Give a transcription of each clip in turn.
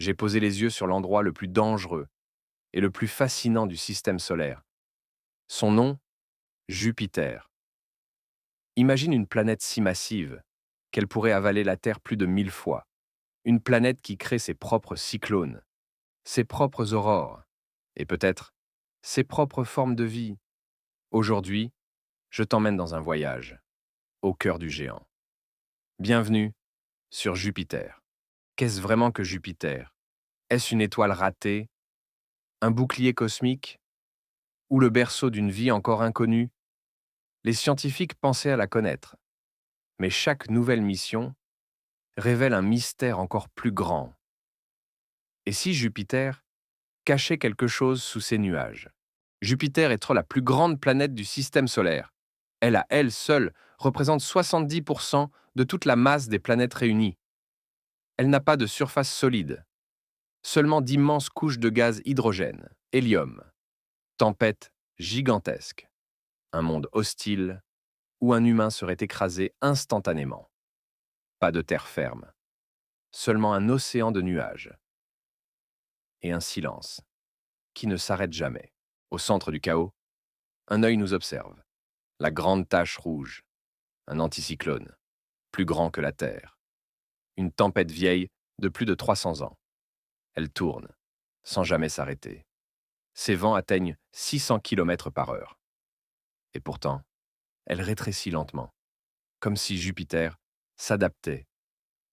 j'ai posé les yeux sur l'endroit le plus dangereux et le plus fascinant du système solaire. Son nom, Jupiter. Imagine une planète si massive qu'elle pourrait avaler la Terre plus de 1000 fois. Une planète qui crée ses propres cyclones, ses propres aurores, et peut-être ses propres formes de vie. Aujourd'hui, je t'emmène dans un voyage, au cœur du géant. Bienvenue sur Jupiter. Qu'est-ce vraiment que Jupiter? Est-ce une étoile ratée, un bouclier cosmique, ou le berceau d'une vie encore inconnue? Les scientifiques pensaient à la connaître, mais chaque nouvelle mission révèle un mystère encore plus grand. Et si Jupiter cachait quelque chose sous ses nuages? Jupiter est la plus grande planète du système solaire. Elle, à elle seule, représente 70% de toute la masse des planètes réunies. Elle n'a pas de surface solide, seulement d'immenses couches de gaz hydrogène, hélium, tempêtes gigantesques, un monde hostile où un humain serait écrasé instantanément. Pas de terre ferme, seulement un océan de nuages et un silence qui ne s'arrête jamais. Au centre du chaos, un œil nous observe. La grande tache rouge, un anticyclone, plus grand que la Terre. Une tempête vieille de plus de 300 ans. Elle tourne, sans jamais s'arrêter. Ses vents atteignent 600 km par heure. Et pourtant, elle rétrécit lentement, comme si Jupiter s'adaptait,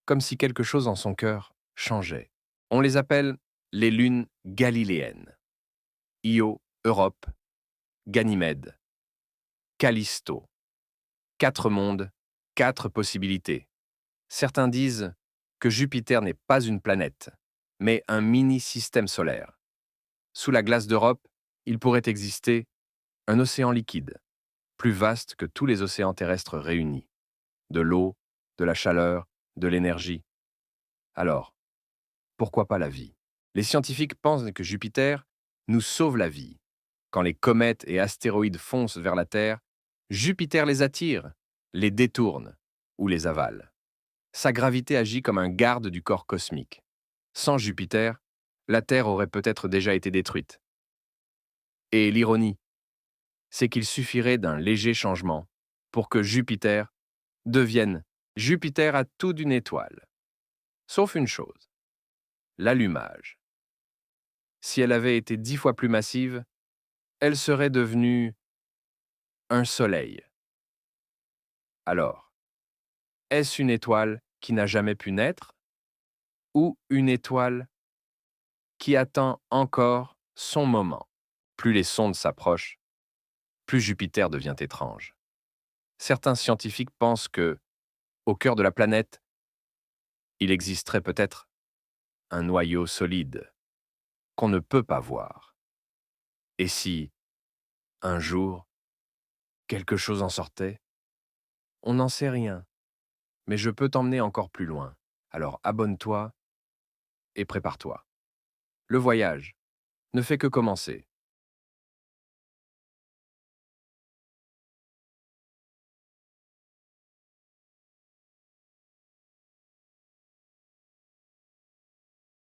comme si quelque chose en son cœur changeait. On les appelle les lunes galiléennes. Io, Europe, Ganymède, Callisto. 4 mondes, 4 possibilités. Certains disent que Jupiter n'est pas une planète, mais un mini-système solaire. Sous la glace d'Europe, il pourrait exister un océan liquide, plus vaste que tous les océans terrestres réunis. De l'eau, de la chaleur, de l'énergie. Alors, pourquoi pas la vie? Les scientifiques pensent que Jupiter nous sauve la vie. Quand les comètes et astéroïdes foncent vers la Terre, Jupiter les attire, les détourne ou les avale. Sa gravité agit comme un garde du corps cosmique. Sans Jupiter, la Terre aurait peut-être déjà été détruite. Et l'ironie, c'est qu'il suffirait d'un léger changement pour que Jupiter devienne Jupiter à tout d'une étoile. Sauf une chose, l'allumage. Si elle avait été 10 fois plus massive, elle serait devenue un soleil. Alors, est-ce une étoile qui n'a jamais pu naître ou une étoile qui attend encore son moment? Plus les sondes s'approchent, plus Jupiter devient étrange. Certains scientifiques pensent que, au cœur de la planète, il existerait peut-être un noyau solide qu'on ne peut pas voir. Et si, un jour, quelque chose en sortait? On n'en sait rien, mais je peux t'emmener encore plus loin. Alors abonne-toi et prépare-toi. Le voyage ne fait que commencer.